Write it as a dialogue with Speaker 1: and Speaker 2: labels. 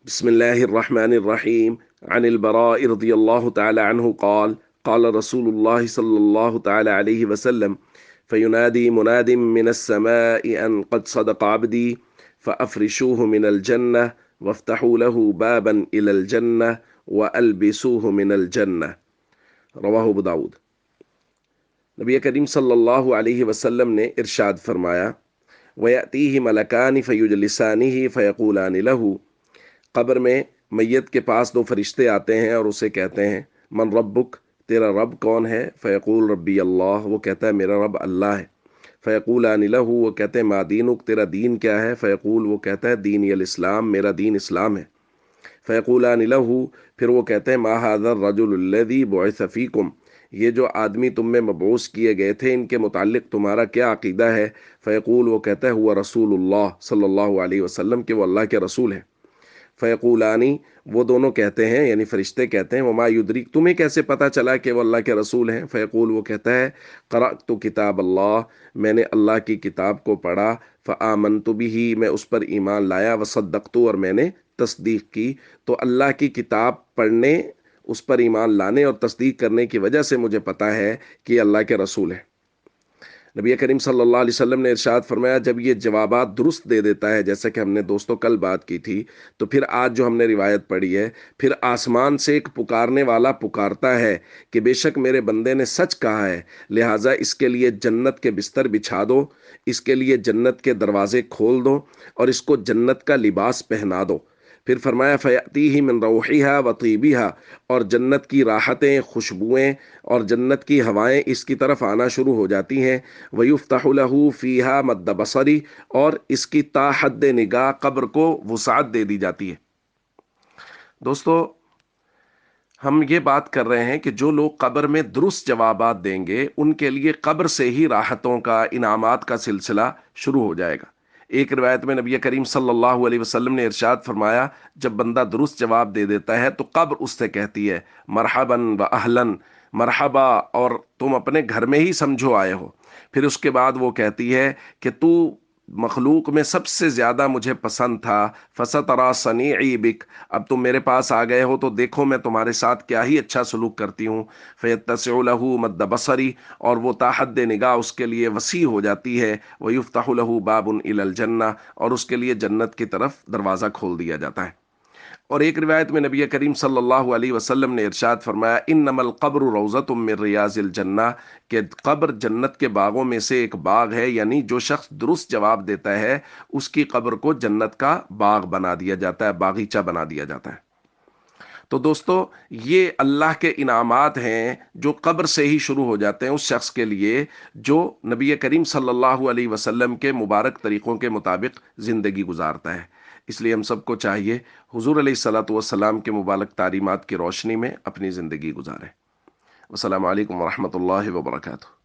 Speaker 1: بسم الله الرحمن الرحيم. عن البراء رضي الله تعالى عنه قال قال رسول الله صلى الله تعالى عليه وسلم فينادي مناد من السماء أن قد صدق عبدي فأفرشوه من الجنة وافتحوا له بابا إلى الجنة وألبسوه من الجنة. رواہ ابو داود۔ نبی کریم صلی اللہ علیہ وسلم نے ارشاد فرمایا، وَيَأْتِيهِ مَلَكَانِ فَيُجْلِسَانِهِ فَيَقُولَانِ لَهُ، قبر میں میت کے پاس دو فرشتے آتے ہیں اور اسے کہتے ہیں، من ربک، تیرا رب کون ہے؟ فیقول ربی اللہ، وہ کہتا ہے میرا رب اللہ ہے۔ فیقولان لہ، وہ کہتے ہیں ما دینک، تیرا دین کیا ہے؟ فیقول، وہ کہتا ہے دینی الاسلام، میرا دین اسلام ہے۔ فیقولان لہ، پھر وہ کہتے ہیں ما ھذا الرجل الذی بعث فیکم، یہ جو آدمی تم میں مبعوث کیے گئے تھے ان کے متعلق تمہارا کیا عقیدہ ہے؟ فیقول، وہ کہتا ہے ہوا رسول اللہ صلی اللہ علیہ وسلم، کہ وہ اللہ کے رسول ہیں۔ فیقولانی، وہ دونوں کہتے ہیں یعنی فرشتے کہتے ہیں، وما یدریک، تمہیں کیسے پتہ چلا کہ وہ اللہ کے رسول ہیں؟ فیقول، وہ کہتا ہے قرأت کتاب اللہ، میں نے اللہ کی کتاب کو پڑھا، فآمنت بہ، میں اس پر ایمان لایا، وصدقت، اور میں نے تصدیق کی۔ تو اللہ کی کتاب پڑھنے، اس پر ایمان لانے اور تصدیق کرنے کی وجہ سے مجھے پتہ ہے کہ یہ اللہ کے رسول ہیں۔ نبی کریم صلی اللہ علیہ وسلم نے ارشاد فرمایا، جب یہ جوابات درست دے دیتا ہے، جیسا کہ ہم نے دوستوں کل بات کی تھی، تو پھر آج جو ہم نے روایت پڑھی ہے، پھر آسمان سے ایک پکارنے والا پکارتا ہے کہ بے شک میرے بندے نے سچ کہا ہے، لہٰذا اس کے لیے جنت کے بستر بچھا دو، اس کے لیے جنت کے دروازے کھول دو اور اس کو جنت کا لباس پہنا دو۔ پھر فرمایا فیأتیہ من روحیہا و طیبیہا، اور جنت کی راحتیں، خوشبوئیں اور جنت کی ہوائیں اس کی طرف آنا شروع ہو جاتی ہیں۔ وَيُفْتَحُ لَهُ فِيهَا مَدَّ بَصَرِ، اور اس کی تا حد نگاہ قبر کو وسعت دے دی جاتی ہے۔ دوستو، ہم یہ بات کر رہے ہیں کہ جو لوگ قبر میں درست جوابات دیں گے ان کے لیے قبر سے ہی راحتوں کا، انعامات کا سلسلہ شروع ہو جائے گا۔ ایک روایت میں نبی کریم صلی اللہ علیہ وسلم نے ارشاد فرمایا، جب بندہ درست جواب دے دیتا ہے تو قبر اس سے کہتی ہے مرحباً و اہلاً، مرحبا، اور تم اپنے گھر میں ہی سمجھو آئے ہو۔ پھر اس کے بعد وہ کہتی ہے کہ تو مخلوق میں سب سے زیادہ مجھے پسند تھا، فَسَتَرَىٰ صَنِيعِي بِكَ، اب تم میرے پاس آ گئے ہو تو دیکھو میں تمہارے ساتھ کیا ہی اچھا سلوک کرتی ہوں۔ فَيَتَّسِعُ لَهُ مَدَّ بَصَرِ، اور وہ تا حد نگاہ اس کے لیے وسیع ہو جاتی ہے۔ وَيُفْتَحُ لَهُ بَابٌ إِلَى الْجَنَّةِ، اور اس کے لیے جنت کی طرف دروازہ کھول دیا جاتا ہے۔ اور ایک روایت میں نبی کریم صلی اللہ علیہ وسلم نے ارشاد فرمایا، انما القبر روضۃ من ریاض الجنہ، کہ قبر جنت کے باغوں میں سے ایک باغ ہے، یعنی جو شخص درست جواب دیتا ہے اس کی قبر کو جنت کا باغ بنا دیا جاتا ہے، باغیچہ بنا دیا جاتا ہے۔ تو دوستو، یہ اللہ کے انعامات ہیں جو قبر سے ہی شروع ہو جاتے ہیں اس شخص کے لیے جو نبی کریم صلی اللہ علیہ وسلم کے مبارک طریقوں کے مطابق زندگی گزارتا ہے۔ اس لیے ہم سب کو چاہیے حضور علیہ الصلوۃ والسلام کے مبارک تعلیمات کی روشنی میں اپنی زندگی گزاریں۔ السلام علیکم ورحمۃ اللہ وبرکاتہ۔